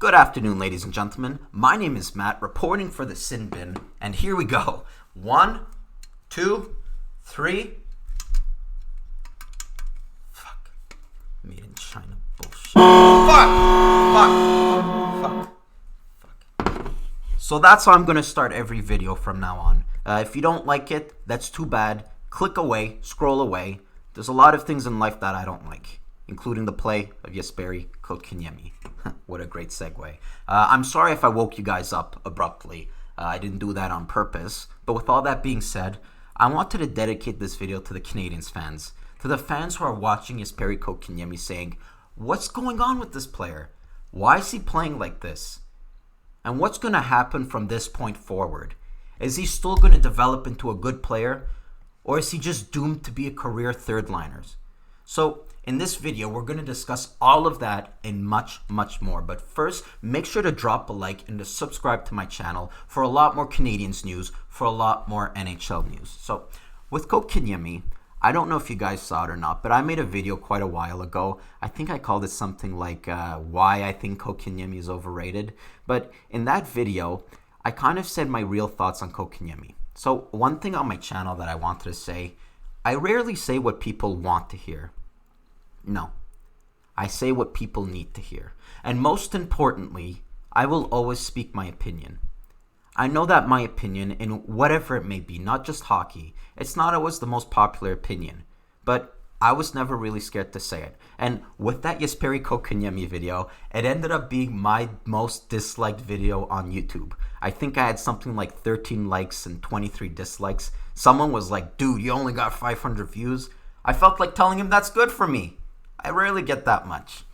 Good afternoon, ladies and gentlemen. My name is Matt, reporting for the Sin Bin, and here we go. 1, 2, 3. Fuck. Made in China bullshit. Fuck. So that's how I'm going to start every video from now on. If you don't like it, that's too bad. Click away, scroll away. There's a lot of things in life that I don't like, including the play of Jesperi Kotkaniemi. What a great segue. I'm sorry if I woke you guys up abruptly. I didn't do that on purpose. But with all that being said, I wanted to dedicate this video to the Canadiens fans. To the fans who are watching Jesperi Kotkaniemi saying, what's going on with this player? Why is he playing like this? And what's going to happen from this point forward? Is he still going to develop into a good player? Or is he just doomed to be a career third-liners? So, in this video, we're going to discuss all of that and much, much more. But first, make sure to drop a like and to subscribe to my channel for a lot more Canadiens news, for a lot more NHL news. So, with Kotkaniemi, I don't know if you guys saw it or not, but I made a video quite a while ago. I think I called it something like why I think Kotkaniemi is overrated. But in that video, I kind of said my real thoughts on Kotkaniemi. So, one thing on my channel that I wanted to say, I rarely say what people want to hear. No, I say what people need to hear. And most importantly, I will always speak my opinion. I know that my opinion, in whatever it may be, not just hockey, it's not always the most popular opinion. But I was never really scared to say it. And with that Jesperi Kotkaniemi video, it ended up being my most disliked video on YouTube. I think I had something like 13 likes and 23 dislikes. Someone was like, dude, you only got 500 views. I felt like telling him that's good for me. I rarely get that much.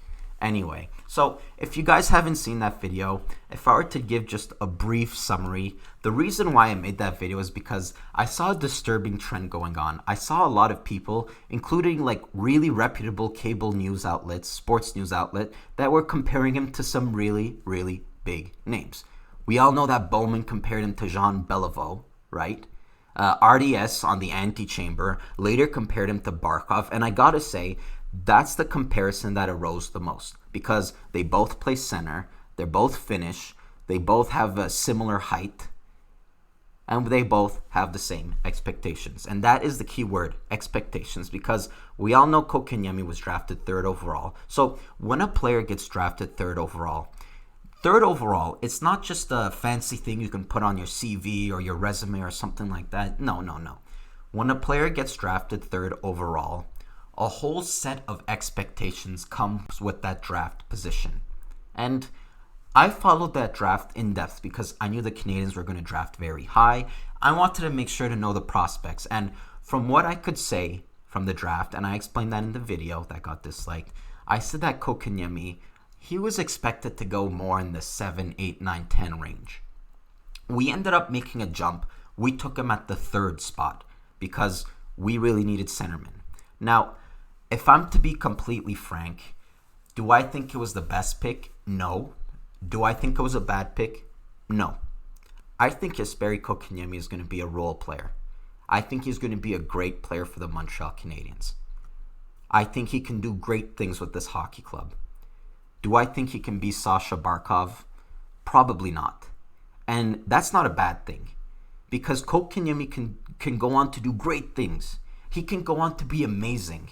Anyway, so if you guys haven't seen that video, if I were to give just a brief summary, the reason why I made that video is because I saw a disturbing trend going on. I saw a lot of people, including like really reputable cable news outlets, sports news outlet, that were comparing him to some really, really big names. We all know that Bowman compared him to Jean Beliveau, right? RDS on the Antechamber later compared him to Barkov, and I gotta say, that's the comparison that arose the most because they both play center, they're both Finnish, they both have a similar height, and they both have the same expectations. And that is the key word, expectations, because we all know Kotkaniemi was drafted 3rd overall. So when a player gets drafted 3rd overall, it's not just a fancy thing you can put on your CV or your resume or something like that. No. When a player gets drafted 3rd overall, a whole set of expectations comes with that draft position. And I followed that draft in depth because I knew the Canadiens were going to draft very high. I wanted to make sure to know the prospects. And from what I could say from the draft, and I explained that in the video that got disliked, I said that Kotkaniemi, he was expected to go more in the 7, 8, 9, 10 range. We ended up making a jump. We took him at the 3rd spot because we really needed centermen. Now, if I'm to be completely frank, do I think it was the best pick? No. Do I think it was a bad pick? No. I think Jesperi Kotkaniemi is going to be a role player. I think he's going to be a great player for the Montreal Canadiens. I think he can do great things with this hockey club. Do I think he can be Sasha Barkov? Probably not. And that's not a bad thing because Kotkaniemi can go on to do great things. He can go on to be amazing.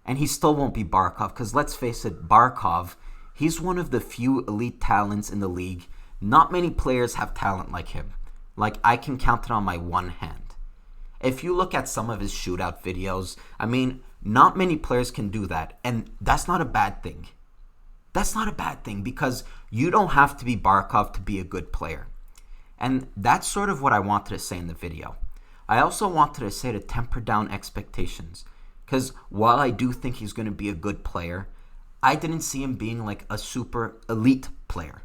And he still won't be Barkov because let's face it, Barkov, he's one of the few elite talents in the league. Not many players have talent like him. Like I can count it on my one hand. If you look at some of his shootout videos, I mean, not many players can do that. And that's not a bad thing. That's not a bad thing because you don't have to be Barkov to be a good player. And that's sort of what I wanted to say in the video. I also wanted to say to temper down expectations. Because while I do think he's going to be a good player, I didn't see him being like a super elite player.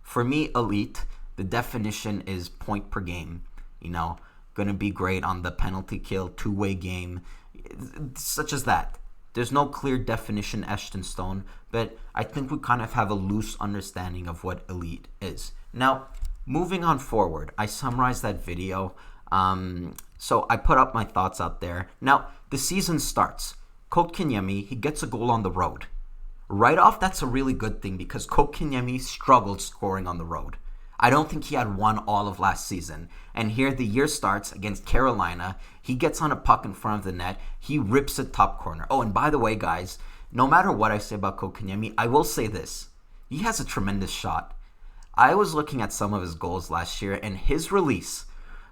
For me, elite, the definition is point per game. Going to be great on the penalty kill, two-way game, such as that. There's no clear definition etched in stone, but I think we kind of have a loose understanding of what elite is. Now, moving on forward, I summarized that video. So I put up my thoughts out there. Now, the season starts. Kotkaniemi, he gets a goal on the road. Right off, that's a really good thing because Kotkaniemi struggled scoring on the road. I don't think he had one all of last season. And here the year starts against Carolina. He gets on a puck in front of the net. He rips a top corner. Oh, and by the way, guys, no matter what I say about Kotkaniemi, I will say this. He has a tremendous shot. I was looking at some of his goals last year, and his release,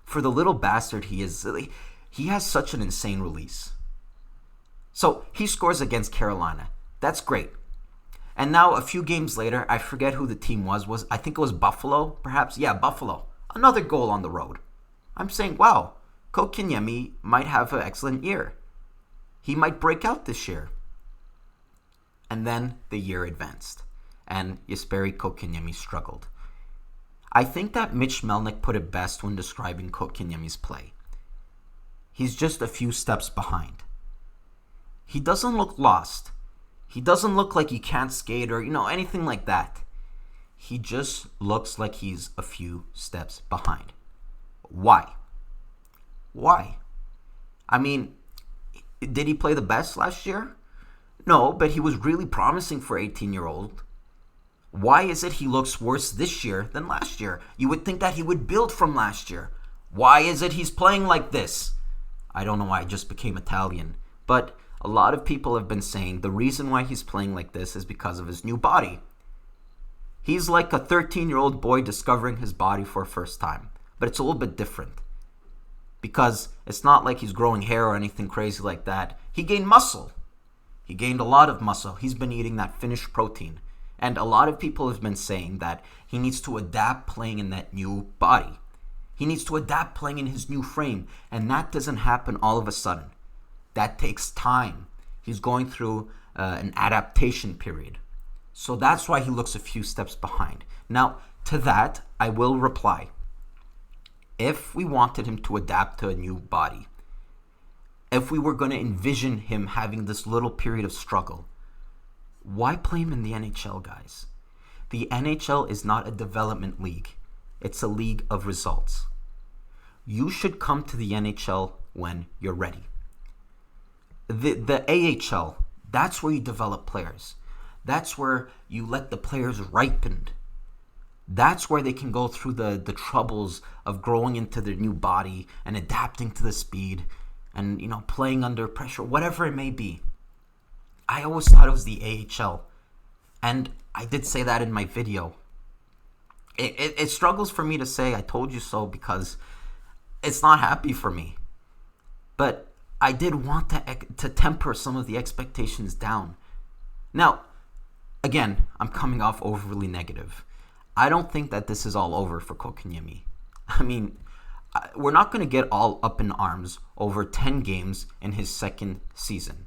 for the little bastard he is, he has such an insane release. So he scores against Carolina. That's great. And now a few games later, I forget who the team was I think it was Buffalo, perhaps? Yeah, Buffalo. Another goal on the road. I'm saying, wow, Kotkaniemi might have an excellent year. He might break out this year. And then the year advanced, and Jesperi Kotkaniemi struggled. I think that Mitch Melnick put it best when describing Kotkaniemi's play. He's just a few steps behind. He doesn't look lost. He doesn't look like he can't skate or, anything like that. He just looks like he's a few steps behind. Why? Why? I mean, did he play the best last year? No, but he was really promising for 18-year-old. Why is it he looks worse this year than last year? You would think that he would build from last year. Why is it he's playing like this? I don't know why I just became Italian, but a lot of people have been saying the reason why he's playing like this is because of his new body. He's like a 13-year-old boy discovering his body for the first time, but it's a little bit different. Because it's not like he's growing hair or anything crazy like that. He gained muscle. He gained a lot of muscle. He's been eating that finished protein. And a lot of people have been saying that he needs to adapt playing in that new body. He needs to adapt playing in his new frame. And that doesn't happen all of a sudden. That takes time. He's going through an adaptation period. So that's why he looks a few steps behind. Now, to that, I will reply. If we wanted him to adapt to a new body, if we were going to envision him having this little period of struggle, why play him in the NHL, guys? The NHL is not a development league. It's a league of results. You should come to the NHL when you're ready. The AHL, that's where you develop players. That's where you let the players ripen. That's where they can go through the troubles of growing into their new body and adapting to the speed and, playing under pressure, whatever it may be. I always thought it was the AHL. And I did say that in my video. It struggles for me to say I told you so because it's not happy for me. But I did want to temper some of the expectations down. Now, again, I'm coming off overly negative. I don't think that this is all over for Kotkaniemi. I mean, we're not going to get all up in arms over 10 games in his second season.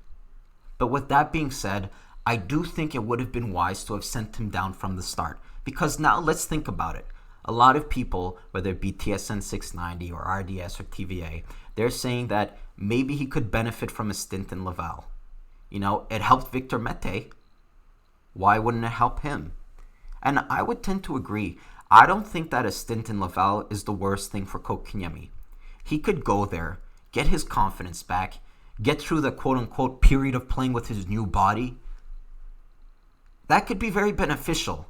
But with that being said, I do think it would have been wise to have sent him down from the start. Because now let's think about it. A lot of people, whether it be TSN 690 or RDS or TVA, they're saying that maybe he could benefit from a stint in Laval. It helped Victor Mete. Why wouldn't it help him? And I would tend to agree. I don't think that a stint in Laval is the worst thing for Kotkaniemi. He could go there, get his confidence back, get through the quote-unquote period of playing with his new body. That could be very beneficial.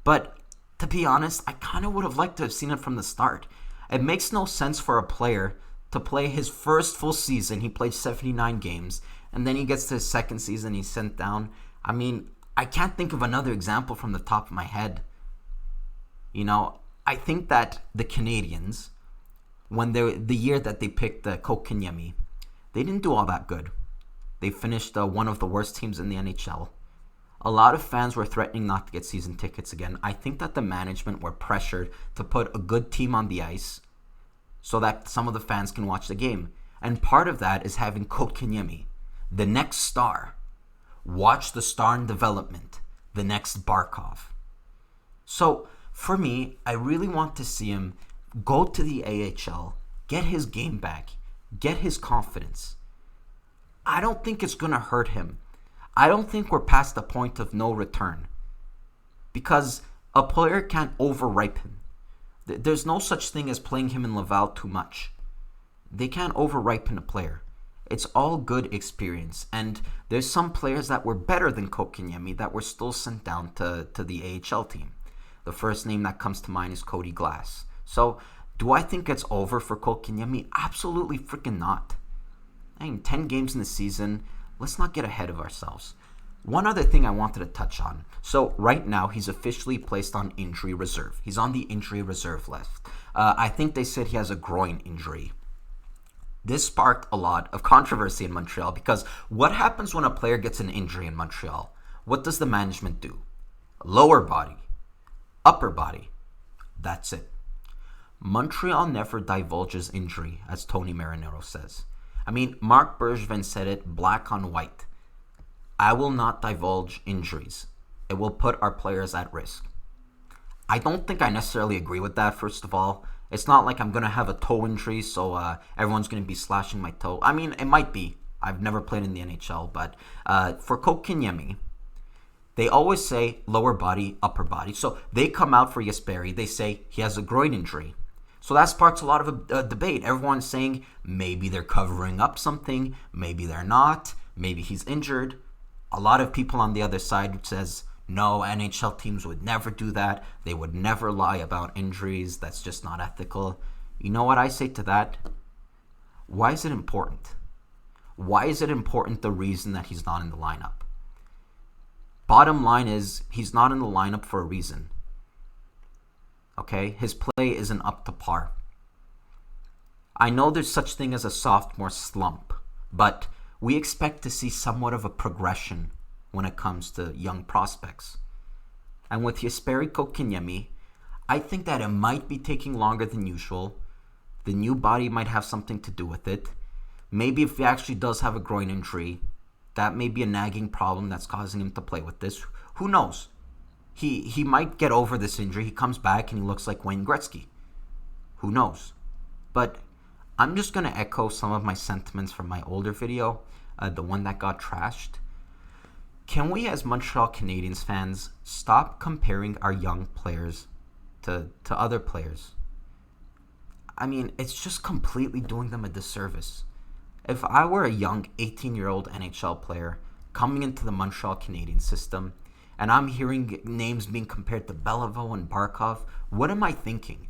But to be honest, I kind of would have liked to have seen it from the start. It makes no sense for a player to play his first full season. He played 79 games, and then he gets to his second season, he's sent down. I mean, I can't think of another example from the top of my head. I think that the Canadiens, when the year that they picked Kotkaniemi, they didn't do all that good. They finished one of the worst teams in the NHL. A lot of fans were threatening not to get season tickets again. I think that the management were pressured to put a good team on the ice so that some of the fans can watch the game. And part of that is having Kotkaniemi, the next star. Watch the star in development, the next Barkov. So, for me, I really want to see him go to the AHL, get his game back, get his confidence. I don't think it's going to hurt him. I don't think we're past the point of no return. Because a player can't over-ripen. There's no such thing as playing him in Laval too much. They can't over-ripen a player. It's all good experience. And there's some players that were better than Kotkaniemi that were still sent down to the AHL team. The first name that comes to mind is Cody Glass. So, do I think it's over for Kotkaniemi? Absolutely freaking not. I mean, 10 games in the season. Let's not get ahead of ourselves. One other thing I wanted to touch on. So, right now, he's officially placed on injury reserve. He's on the injury reserve list. I think they said he has a groin injury. This sparked a lot of controversy in Montreal because what happens when a player gets an injury in Montreal? What does the management do? Lower body, upper body. That's it. Montreal never divulges injury, as Tony Marinaro says. I mean, Marc Bergevin said it black on white. I will not divulge injuries. It will put our players at risk. I don't think I necessarily agree with that, first of all. It's not like I'm going to have a toe injury, so everyone's going to be slashing my toe. I mean, it might be. I've never played in the NHL, but for Kotkaniemi, they always say lower body, upper body. So they come out for Jesperi. They say he has a groin injury. So that sparks a lot of debate. Everyone's saying maybe they're covering up something. Maybe they're not. Maybe he's injured. A lot of people on the other side says, no, NHL teams would never do that. They would never lie about injuries. That's just not ethical. You know what I say to that? Why is it important? Why is it important the reason that he's not in the lineup? Bottom line is, he's not in the lineup for a reason. Okay? His play isn't up to par. I know there's such thing as a sophomore slump, but we expect to see somewhat of a progression when it comes to young prospects. And with Jesperi Kotkaniemi, I think that it might be taking longer than usual. The new body might have something to do with it. Maybe if he actually does have a groin injury, that may be a nagging problem that's causing him to play with this. Who knows? He might get over this injury. He comes back and he looks like Wayne Gretzky. Who knows? But I'm just going to echo some of my sentiments from my older video, the one that got trashed. Can we, as Montreal Canadiens fans, stop comparing our young players to other players? I mean, it's just completely doing them a disservice. If I were a young 18-year-old NHL player coming into the Montreal Canadiens system, and I'm hearing names being compared to Beliveau and Barkov, what am I thinking?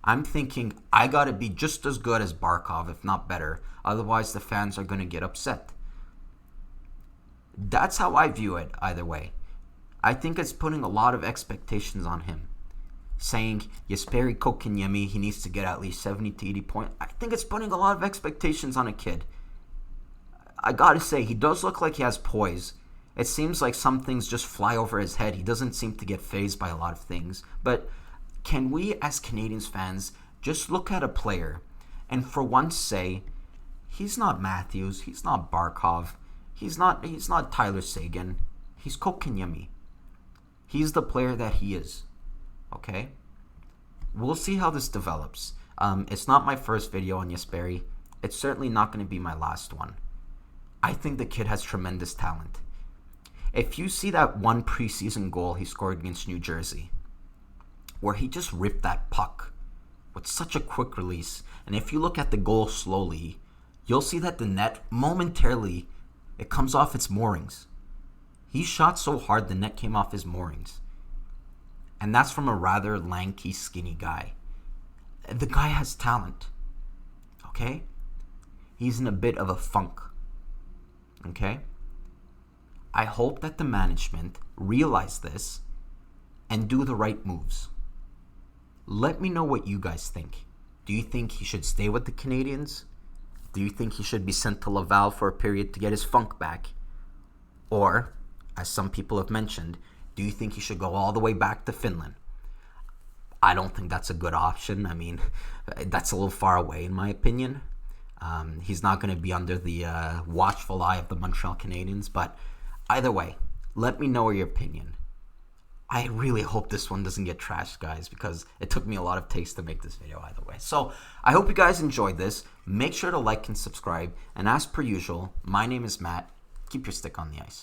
I'm thinking, I gotta be just as good as Barkov, if not better. Otherwise, the fans are gonna get upset. That's how I view it, either way. I think it's putting a lot of expectations on him. Saying, Jesperi Kotkaniemi, he needs to get at least 70 to 80 points. I think it's putting a lot of expectations on a kid. I gotta say, he does look like he has poise. It seems like some things just fly over his head. He doesn't seem to get fazed by a lot of things. But can we, as Canadiens fans, just look at a player and for once say, he's not Matthews, he's not Barkov, he's not Tyler Seguin, he's Kotkaniemi. He's the player that he is. Okay? We'll see how this develops. It's not my first video on Jesperi. It's certainly not going to be my last one. I think the kid has tremendous talent. If you see that one preseason goal he scored against New Jersey, where he just ripped that puck with such a quick release, and if you look at the goal slowly, you'll see that the net, momentarily, it comes off its moorings. He shot so hard the net came off his moorings. And that's from a rather lanky, skinny guy. The guy has talent. Okay? He's in a bit of a funk. Okay? I hope that the management realize this and do the right moves. Let me know what you guys think. Do you think he should stay with the Canadiens? Do you think he should be sent to Laval for a period to get his funk back? Or, as some people have mentioned, do you think he should go all the way back to Finland? I don't think that's a good option. I mean, that's a little far away in my opinion. He's not going to be under the watchful eye of the Montreal Canadiens, but either way, let me know your opinion. I really hope this one doesn't get trashed, guys, because it took me a lot of takes to make this video either way. So, I hope you guys enjoyed this. Make sure to like and subscribe. And as per usual, my name is Matt. Keep your stick on the ice.